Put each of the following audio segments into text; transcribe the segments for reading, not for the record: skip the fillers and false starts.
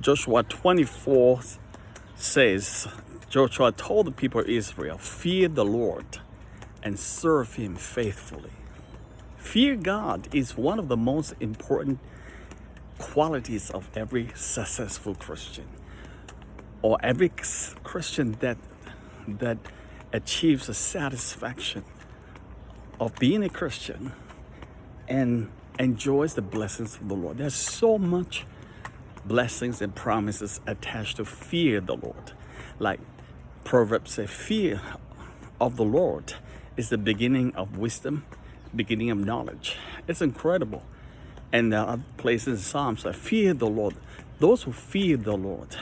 Joshua 24 says, Joshua told the people of Israel, fear the Lord and serve him faithfully. Fear God is one of the most important qualities of every successful Christian, or every Christian that achieves the satisfaction of being a Christian and enjoys the blessings of the Lord. There's so much blessings and promises attached to fear the Lord. Like Proverbs say, fear of the Lord is the beginning of wisdom, beginning of knowledge. It's incredible. And there are places in Psalms that fear the Lord. Those who fear the Lord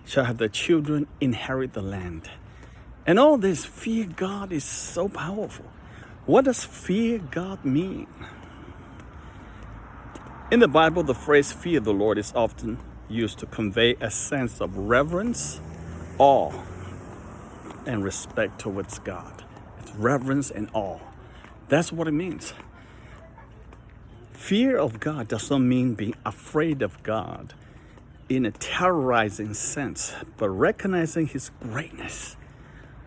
shall have their children inherit the land. And all this fear God is so powerful. What does fear God mean? In the Bible, the phrase fear the Lord is often used to convey a sense of reverence, awe, and respect towards God. It's reverence and awe. That's what it means. Fear of God does not mean being afraid of God in a terrorizing sense, but recognizing his greatness,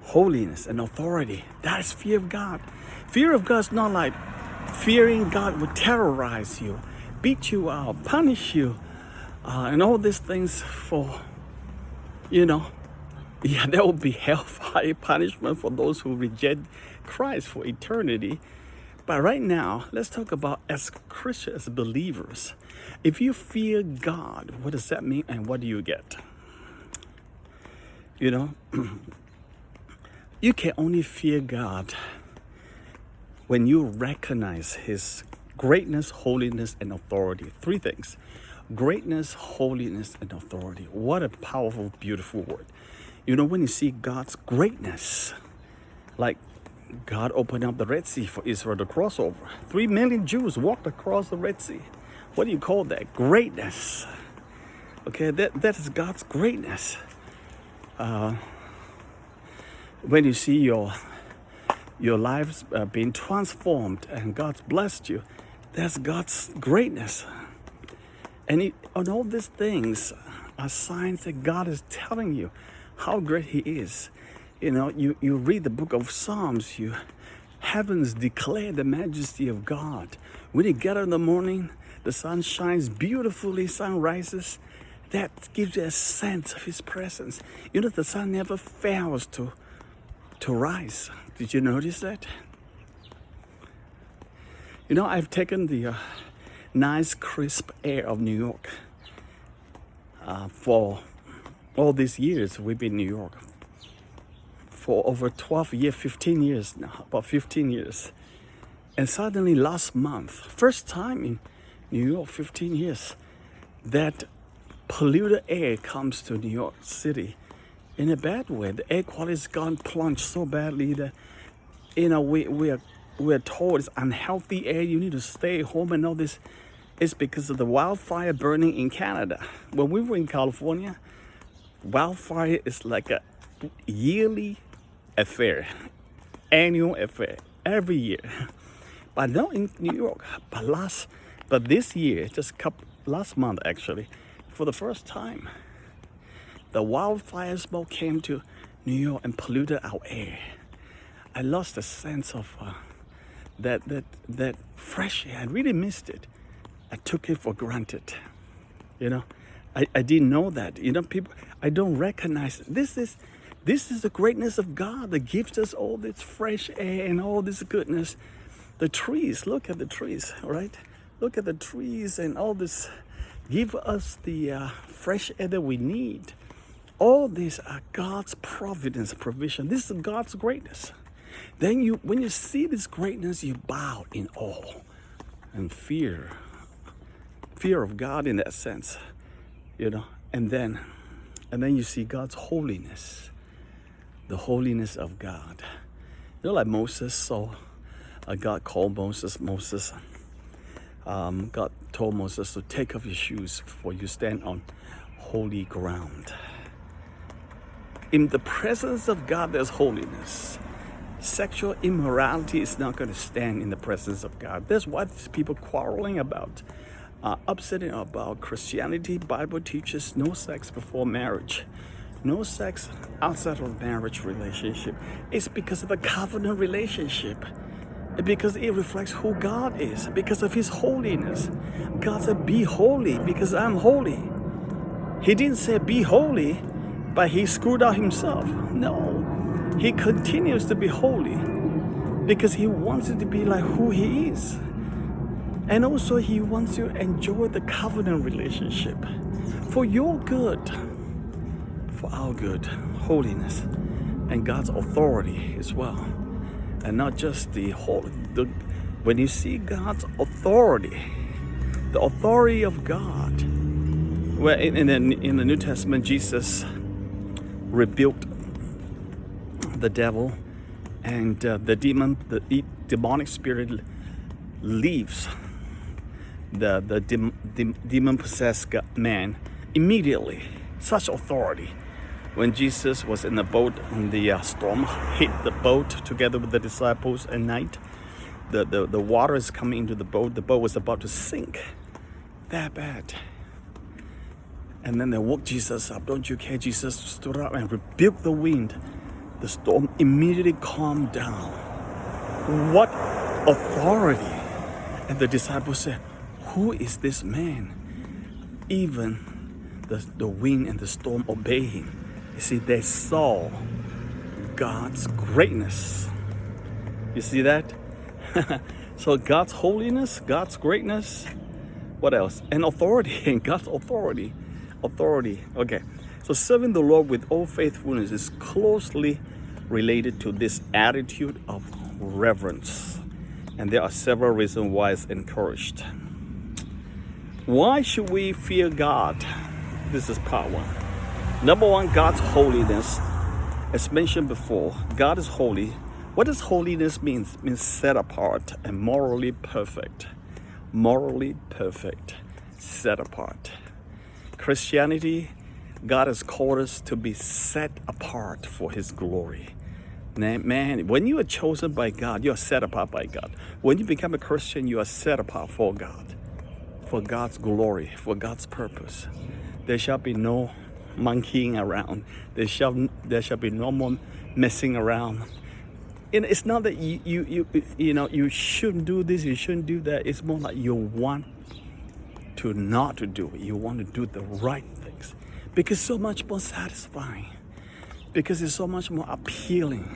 holiness, and authority. That is fear of God. Fear of God is not like fearing God would terrorize you, beat you out, punish you, and all these things for, there will be hellfire punishment for those who reject Christ for eternity. But right now, let's talk about as Christians, as believers. If you fear God, what does that mean and what do you get? You can only fear God when you recognize his greatness, holiness, and authority. Three things: greatness, holiness, and authority. What a powerful, beautiful word. When you see God's greatness, like God opened up the Red Sea for Israel to cross over. 3 million Jews walked across the Red Sea. What do you call that? Greatness. Okay, that is God's greatness. When you see your lives being transformed and God's blessed you, that's God's greatness. And all these things are signs that God is telling you how great he is. You read the book of Psalms, heavens declare the majesty of God. When you get up in the morning, the sun shines beautifully, sun rises. That gives you a sense of his presence. The sun never fails to rise. Did you notice that? I've taken the nice, crisp air of New York for all these years we've been in New York. For over 12 years, 15 years now, about 15 years. And suddenly last month, first time in New York, 15 years, that polluted air comes to New York City in a bad way. The air quality has gone plunged so badly that, we're told it's unhealthy air, you need to stay home and all this. It's because of the wildfire burning in Canada. When we were in California, wildfire is like a yearly affair, annual affair, every year. But not in New York. But this year, last month actually, for the first time, the wildfire smoke came to New York and polluted our air. I lost a sense of that fresh air. I really missed it. I took it for granted. I didn't know that. People, I don't recognize it. This is the greatness of God that gives us all this fresh air and all this goodness. The trees, look at the trees, right? Look at the trees and all this. Give us the fresh air that we need. All these are God's providence, provision. This is God's greatness. Then when you see this greatness, you bow in awe and fear of God in that sense, and then you see God's holiness, the holiness of God. Like Moses saw, God called Moses. God told Moses to take off your shoes, for you stand on holy ground. In the presence of God, there's holiness. Sexual immorality is not going to stand in the presence of God. That's what people quarreling about. are upset about Christianity. Bible teaches no sex before marriage, no sex outside of marriage relationship. It's because of the covenant relationship. Because it reflects who God is, because of His holiness. God said, be holy because I'm holy. He didn't say be holy, but He screwed out Himself. No, He continues to be holy because He wants it to be like who He is. And also He wants you to enjoy the covenant relationship for your good, for our good, holiness, and God's authority as well. And not just when you see God's authority, the authority of God. Well, in the New Testament, Jesus rebuked the devil, and the demonic spirit leaves the demon-possessed man immediately. Such authority. When Jesus was in the boat and the storm hit the boat together with the disciples at night, the water is coming into the boat. The boat was about to sink. That bad. And then they woke Jesus up. Don't you care? Jesus stood up and rebuked the wind. The storm immediately calmed down. What authority! And the disciples said, who is this man? Even the wind and the storm obey him. You see, they saw God's greatness. You see that? So God's holiness, God's greatness, what else? And authority, and God's authority. Authority. Okay. So serving the Lord with all faithfulness is closely related to this attitude of reverence. And there are several reasons why it's encouraged. Why should we fear God? This is part one. Number one, God's holiness. As mentioned before, God is holy. What does holiness mean? It means set apart and morally perfect. Morally perfect, set apart. Christianity, God has called us to be set apart for His glory. Man, when you are chosen by God, you are set apart by God. When you become a Christian, you are set apart for God, for God's glory, for God's purpose. There shall be no monkeying around. There shall be no more messing around. And it's not that you shouldn't do this, you shouldn't do that. It's more like you want to not to do it. You want to do the right things because it's so much more satisfying. Because it's so much more appealing.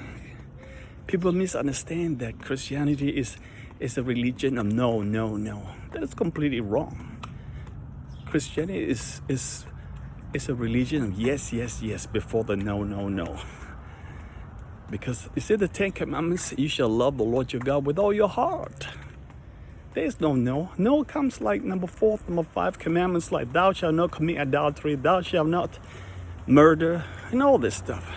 People misunderstand that Christianity is a religion of no. That is completely wrong. Christianity is a religion of yes before the no. Because you see the 10 Commandments, you shall love the Lord your God with all your heart. There's no. No comes like number 4, number 5 commandments like thou shalt not commit adultery, thou shalt not murder, and all this stuff.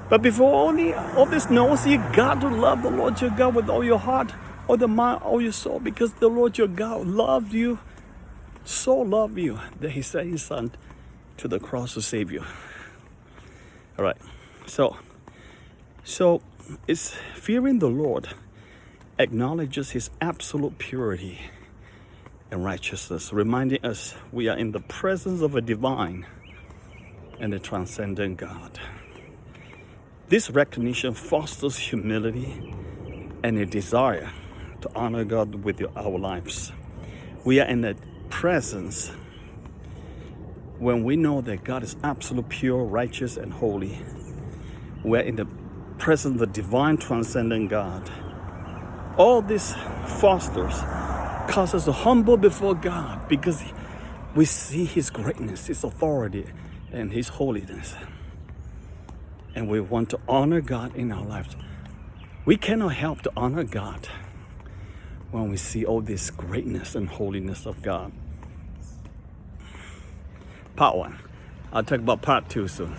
But before all this knows, you got to love the Lord your God with all your heart, all the mind, all your soul, because the Lord your God loved you, so loved you, that He sent His Son to the cross to save you. All right, so it's fearing the Lord acknowledges His absolute purity and righteousness, reminding us we are in the presence of a divine and a transcendent God. This recognition fosters humility and a desire to honor God with our lives. We are in the presence when we know that God is absolute, pure, righteous, and holy. We're in the presence of the divine, transcendent God. All this fosters, causes us to humble before God because we see His greatness, His authority, and His holiness. And we want to honor God in our lives. We cannot help to honor God when we see all this greatness and holiness of God. Part 1. I'll talk about part 2 soon.